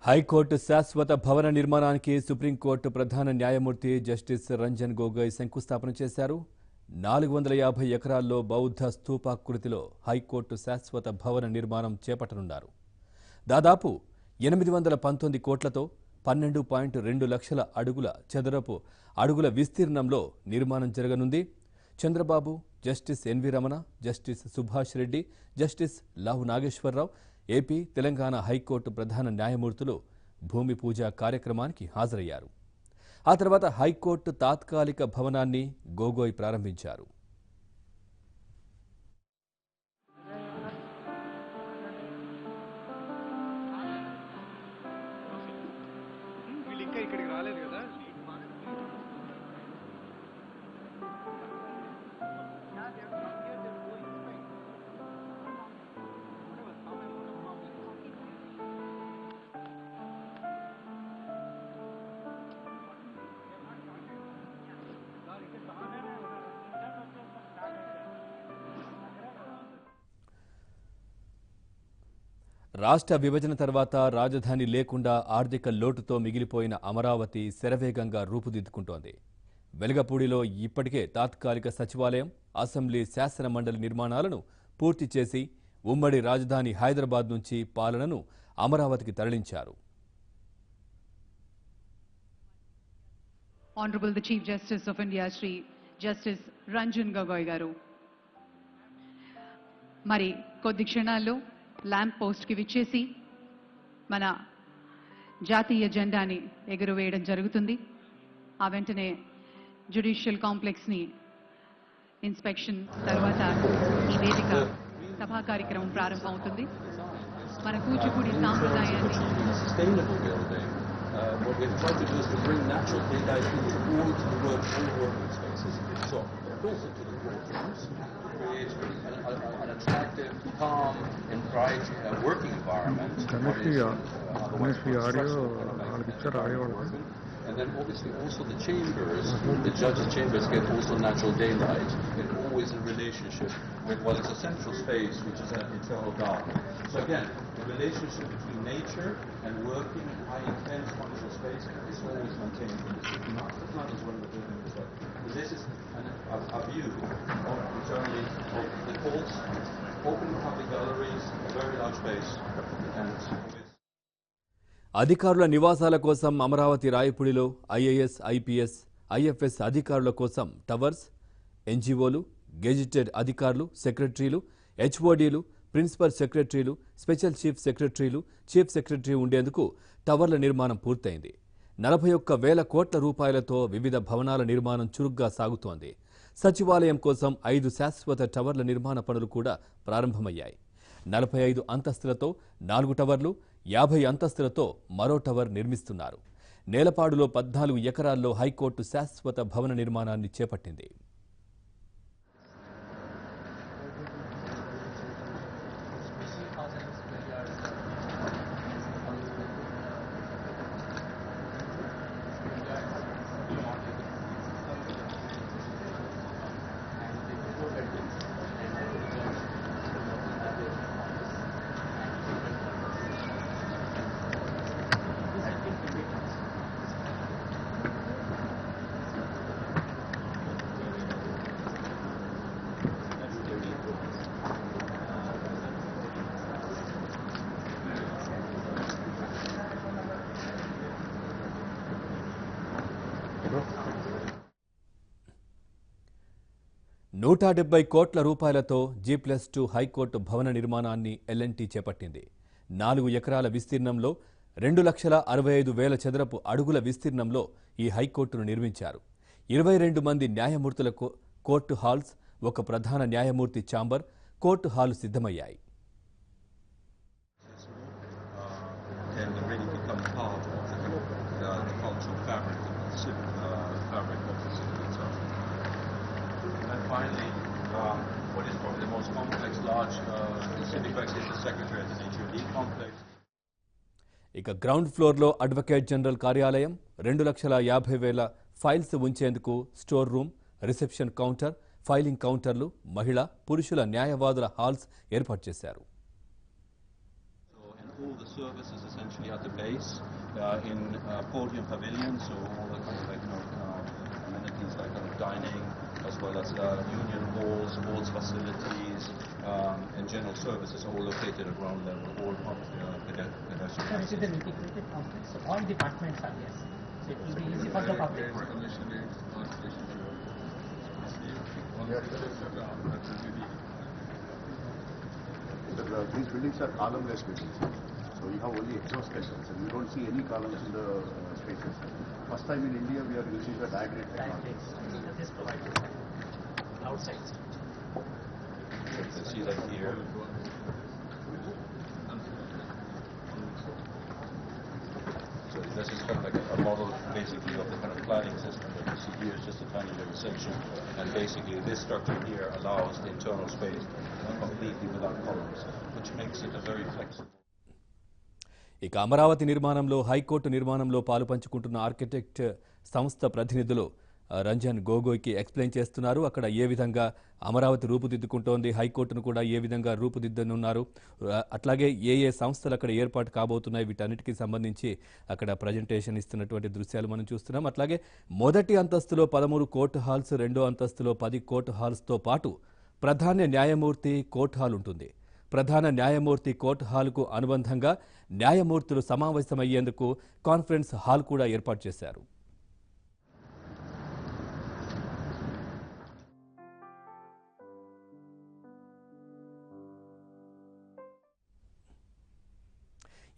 High court శాశ్వత భవన నిర్మాణానికి సుప్రీంకోర్టు ప్రధాన న్యాయమూర్తి జస్టిస్ రంజన్ గొగోయ్ శంకుస్థాపన చేశారు. 450 ఎకరాల్లో బౌద్ధ స్తూపాకృతిలో హైకోర్టు శాశ్వత భవన నిర్మాణం చేపట్టనున్నారు. దాదాపు 819 కోట్లతో 12.2 లక్షల చదరపు అడుగుల విస్తీర్ణంలో నిర్మాణం జరగనుంది. Chandrababu, justice N V Ramana, justice Subhash Reddy, justice Lavu Nageswara Rao, AP, Telangana high court ప్రధాన న్యాయమూర్తులు భూమి పూజ కార్యక్రమానికి హాజరయ్యారు. ఆ తర్వాత హైకోర్టు తాత్కాలిక భవనాన్ని గొగోయ్ ప్రారంభించారు. రాష్ట్ర విభజన తర్వాత రాజధాని లేకుండా ఆర్థిక లోటుతో మిగిలిపోయిన అమరావతి శరవేగంగా రూపుదిద్దుకుంటోంది. వెలగపూడిలో ఇప్పటికే తాత్కాలిక సచివాలయం, అసెంబ్లీ, శాసన మండలి నిర్మాణాలను పూర్తి చేసి ఉమ్మడి రాజధాని హైదరాబాద్ నుంచి పాలనను అమరావతికి తరలించారు. Honorable the Chief Justice of India, Shri Justice Ranjan Gogoi garu. మరి కొద్ది క్షణాల్లో ల్యాంప్ పోస్ట్కి విచ్చేసి మన జాతీయ జెండాని ఎగురవేయడం జరుగుతుంది. ఆ వెంటనే జ్యుడిషియల్ కాంప్లెక్స్ని ఇన్స్పెక్షన్ తర్వాత ఈ వేదిక సభా కార్యక్రమం ప్రారంభమవుతుంది. మన కూచిపూడి సాంప్రదాయాన్ని what we've tried to do is to bring natural daylight into all the working spaces, so also to the courtrooms, create an attractive, calm and bright working environment. And then obviously also the chambers, the judges' chambers get also natural daylight, and always in relationship with what is a central space, which is an internal garden. So again, the relationship between nature and working in high intense functional space is always maintained in the city. Not as well the building as well. So this is a view of internally of the courts, open public galleries, a very large space, and అధికారుల నివాసాల కోసం Amaravati రాయపూడిలో IAS, IPS, IFS అధికారుల కోసం towers, ఎన్జీఓలు, gazetted అధికారులు, సెక్రటరీలు, హెచ్ఓడీలు, principal సెక్రటరీలు, special chief సెక్రటరీలు, chief secretary ఉండేందుకు టవర్ల నిర్మాణం పూర్తయింది. 41,000 కోట్ల రూపాయలతో వివిధ భవనాల నిర్మాణం చురుగ్గా సాగుతోంది. సచివాలయం కోసం 5 శాశ్వత టవర్ల నిర్మాణ పనులు కూడా ప్రారంభమయ్యాయి. 45 అంతస్తులతో 4 టవర్లు, 50 అంతస్తులతో మరో టవర్ నిర్మిస్తున్నారు. నేలపాడులో 14 ఎకరాల్లో హైకోర్టు శాశ్వత భవన నిర్మాణాన్ని చేపట్టింది. ₹170 కోట్ల రూపాయలతో G+2 హైకోర్టు భవన నిర్మాణాన్ని ఎల్ఎన్టీ చేపట్టింది. 4 ఎకరాల విస్తీర్ణంలో 2,65,000 చదరపు అడుగుల విస్తీర్ణంలో ఈ హైకోర్టును నిర్మించారు. 22 మంది న్యాయమూర్తుల కోర్టు హాల్స్, ఒక ప్రధాన న్యాయమూర్తి ఛాంబర్, కోర్టు హాలు సిద్ధమయ్యాయి. Finally, what is probably the most complex, large civic is the Secretariat, the HOD complex. ఇక గ్రౌండ్ ఫ్లోర్లో అడ్వకేట్ జనరల్ కార్యాలయం, 2,50,000 ఫైల్స్ ఉంచేందుకు store room, reception counter, filing కౌంటర్లు, మహిళా, పురుషుల న్యాయవాదుల హాల్స్ ఏర్పాటు చేశారు. all the services essentially at the base in podium pavilions, so all the kind of amenities like dining, as well as union halls, sports facilities, and general services are all located at ground level, all of pedestrian. Sir, it is an integrated complex, so all departments are there. So it will be easy for the public. These buildings are columnless buildings, so you have only exoskeletons and you don't see any columns in the spaces. First time in India we are using the diagram technology. This provides outside. You can see that here. So this is kind of like a model basically of the kind of cladding system that you see here. Is just a tiny little section, and basically this structure here allows the internal space completely without columns, which makes it a very flexible. ఇక అమరావతి నిర్మాణంలో high court నిర్మాణంలో పాలు పంచుకుంటున్న architect సంస్థ ప్రతినిధులు Ranjan గొగోయ్కి explain చేస్తున్నారు. అక్కడ ఏ విధంగా అమరావతి రూపుదిద్దుకుంటోంది, హైకోర్టును కూడా ఏ విధంగా రూపుదిద్దనున్నారు, అట్లాగే ఏ సంస్థలు అక్కడ ఏర్పాటు కాబోతున్నాయి, వీటన్నిటికీ సంబంధించి అక్కడ ప్రజెంటేషన్ ఇస్తున్నటువంటి దృశ్యాలు మనం చూస్తున్నాం. అట్లాగే మొదటి అంతస్తులో 13 కోర్టు హాల్స్, రెండో అంతస్తులో 10 కోర్టు హాల్స్తో పాటు ప్రధాన న్యాయమూర్తి కోర్టు హాల్ ఉంటుంది. ప్రధాన న్యాయమూర్తి కోర్టు హాల్కు అనుబంధంగా న్యాయమూర్తులు సమావేశమయ్యేందుకు కాన్ఫరెన్స్ హాల్ కూడా ఏర్పాటు చేశారు.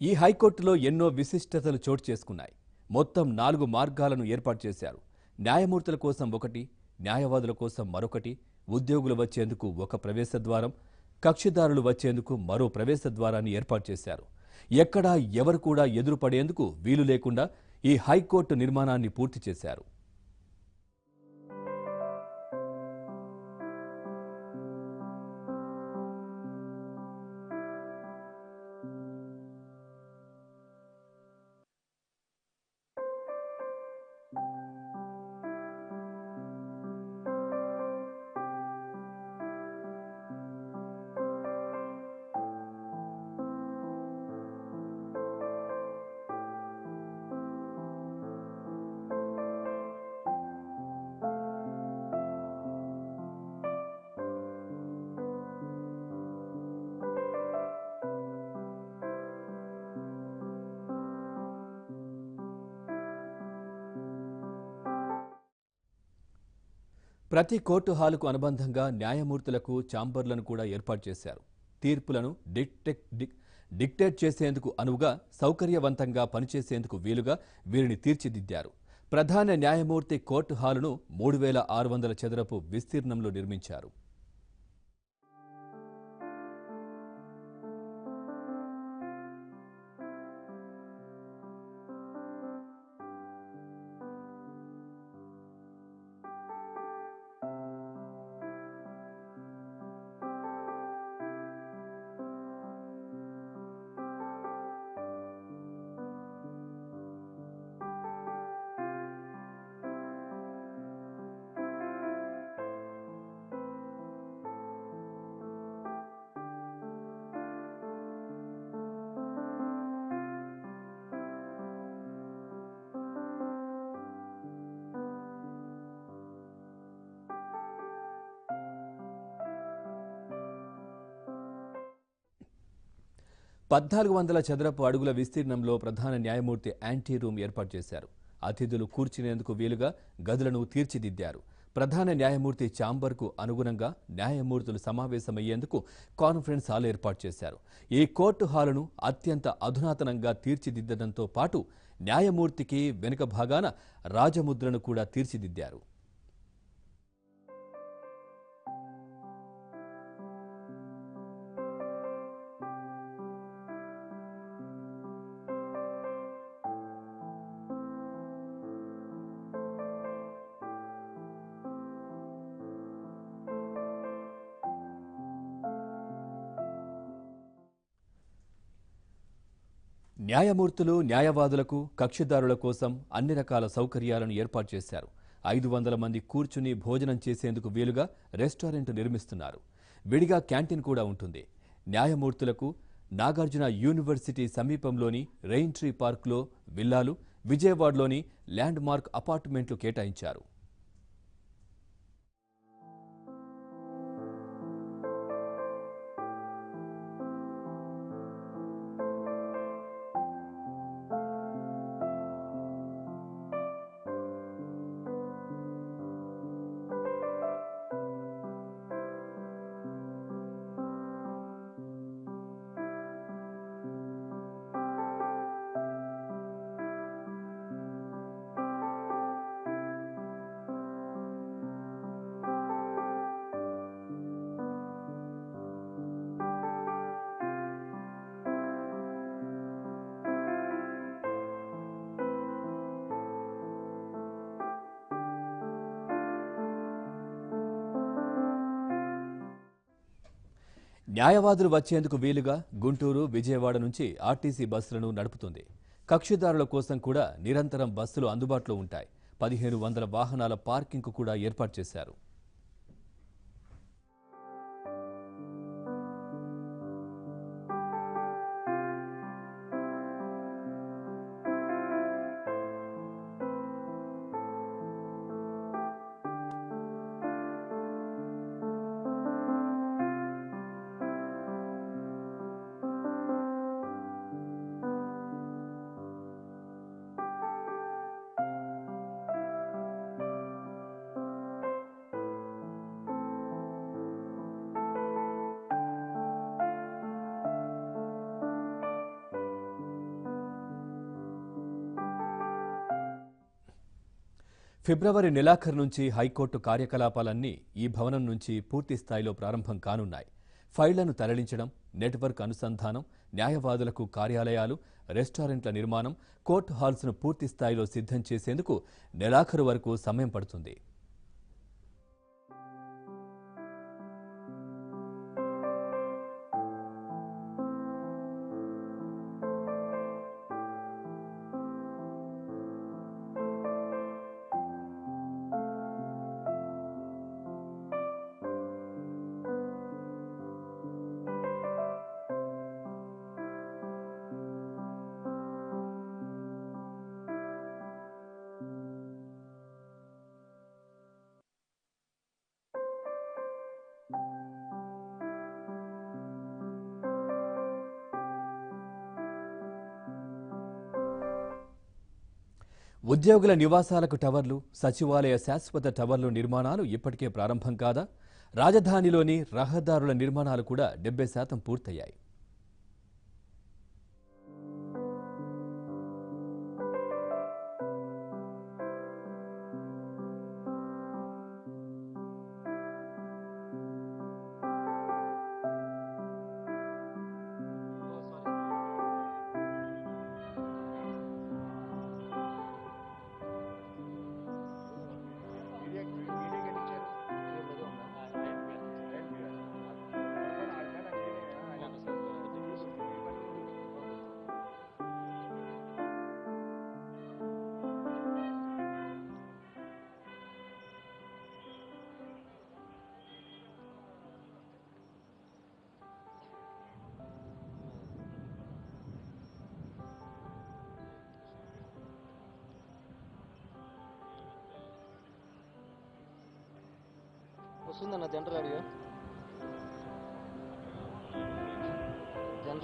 ఈ హైకోర్టులో ఎన్నో విశిష్టతలు చోటు చేసుకున్నాయి. మొత్తం 4 మార్గాలను ఏర్పాటు చేశారు. న్యాయమూర్తుల కోసం ఒకటి, న్యాయవాదుల కోసం మరొకటి, ఉద్యోగులు వచ్చేందుకు ఒక ప్రవేశ ద్వారం, కక్షిదారులు వచ్చేందుకు మరో ప్రవేశ ద్వారాన్ని ఏర్పాటు చేశారు. ఎక్కడా ఎవరు కూడా ఎదురుపడేందుకు వీలు లేకుండా ఈ హైకోర్టు నిర్మాణాన్ని పూర్తి చేశారు. ప్రతి కోర్టు హాలుకు అనుబంధంగా న్యాయమూర్తులకు ఛాంబర్లను కూడా ఏర్పాటు చేశారు. తీర్పులను డిక్టేట్ చేసేందుకు అనువుగా, సౌకర్యవంతంగా పనిచేసేందుకు వీలుగా వీరిని తీర్చిదిద్దారు. ప్రధాన న్యాయమూర్తి కోర్టు హాలును 3600 చదరపు విస్తీర్ణంలో నిర్మించారు. పద్నాలుగు 1400 చదరపు అడుగుల విస్తీర్ణంలో ప్రధాన న్యాయమూర్తి యాంటీ రూమ్ ఏర్పాటు చేశారు. అతిథులు కూర్చునేందుకు వీలుగా గదులను తీర్చిదిద్దారు. ప్రధాన న్యాయమూర్తి ఛాంబర్కు అనుగుణంగా న్యాయమూర్తులు సమావేశమయ్యేందుకు కాన్ఫరెన్స్ హాల్ ఏర్పాటు చేశారు. ఈ కోర్టు హాలును అత్యంత అధునాతనంగా తీర్చిదిద్దడంతో పాటు న్యాయమూర్తికి వెనుక భాగాన రాజముద్రను కూడా తీర్చిదిద్దారు. న్యాయమూర్తులు, న్యాయవాదులకు, కక్షిదారుల కోసం అన్ని రకాల సౌకర్యాలను ఏర్పాటు చేశారు. 500 మంది కూర్చుని భోజనం చేసేందుకు వీలుగా రెస్టారెంట్ నిర్మిస్తున్నారు. విడిగా క్యాంటీన్ కూడా ఉంటుంది. న్యాయమూర్తులకు నాగార్జున యూనివర్సిటీ సమీపంలోని రెయిన్ ట్రీ పార్క్లో విల్లాలు, విజయవాడలోని ల్యాండ్ మార్క్ అపార్ట్మెంట్లు కేటాయించారు. న్యాయవాదులు వచ్చేందుకు వీలుగా గుంటూరు, విజయవాడ నుంచి ఆర్టీసీ బస్సులను నడుపుతుంది. కక్షిదారుల కోసం కూడా నిరంతరం బస్సులు అందుబాటులో ఉంటాయి. 1500 వాహనాల పార్కింగ్కు కూడా ఏర్పాటు చేశారు. ఫిబ్రవరి నెలాఖరు నుంచి హైకోర్టు కార్యకలాపాలన్నీ ఈ భవనం నుంచి పూర్తి స్థాయిలో ప్రారంభం కానున్నాయి. ఫైళ్లను తరలించడం, నెట్వర్క్ అనుసంధానం, న్యాయవాదులకు కార్యాలయాలు, రెస్టారెంట్ల నిర్మాణం, కోర్టు హాల్స్ను పూర్తి స్థాయిలో సిద్ధం చేసేందుకు నెలాఖరు వరకు సమయం పడుతుంది. ఉద్యోగుల నివాసాలకు టవర్లు, సచివాలయ శాశ్వత టవర్లు నిర్మాణాలు ఇప్పటికే ప్రారంభం కాదా? రాజధానిలోని రహదారుల నిర్మాణాలు కూడా 70% పూర్తయ్యాయి. వస్తుందన్న జనరల్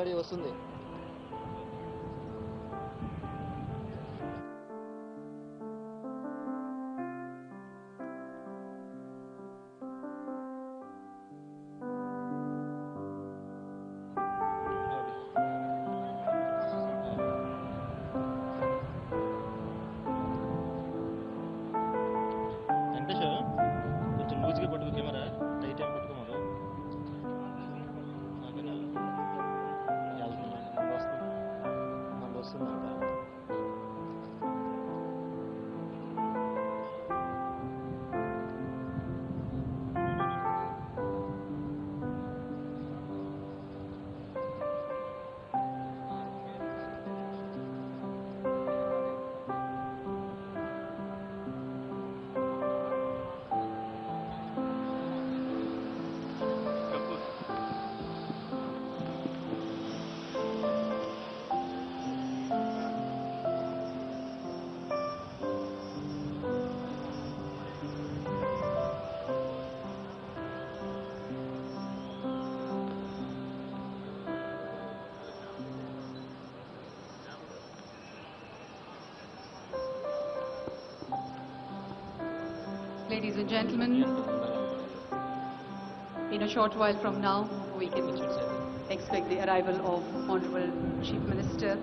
ఆడియో వస్తుంది. కొంచెం లూజ్గా పట్టుకో, కెమెరా టైట్ ఏం పట్టుకోమారు. Ladies and gentlemen, in a short while from now, we can expect the arrival of Honorable Chief Minister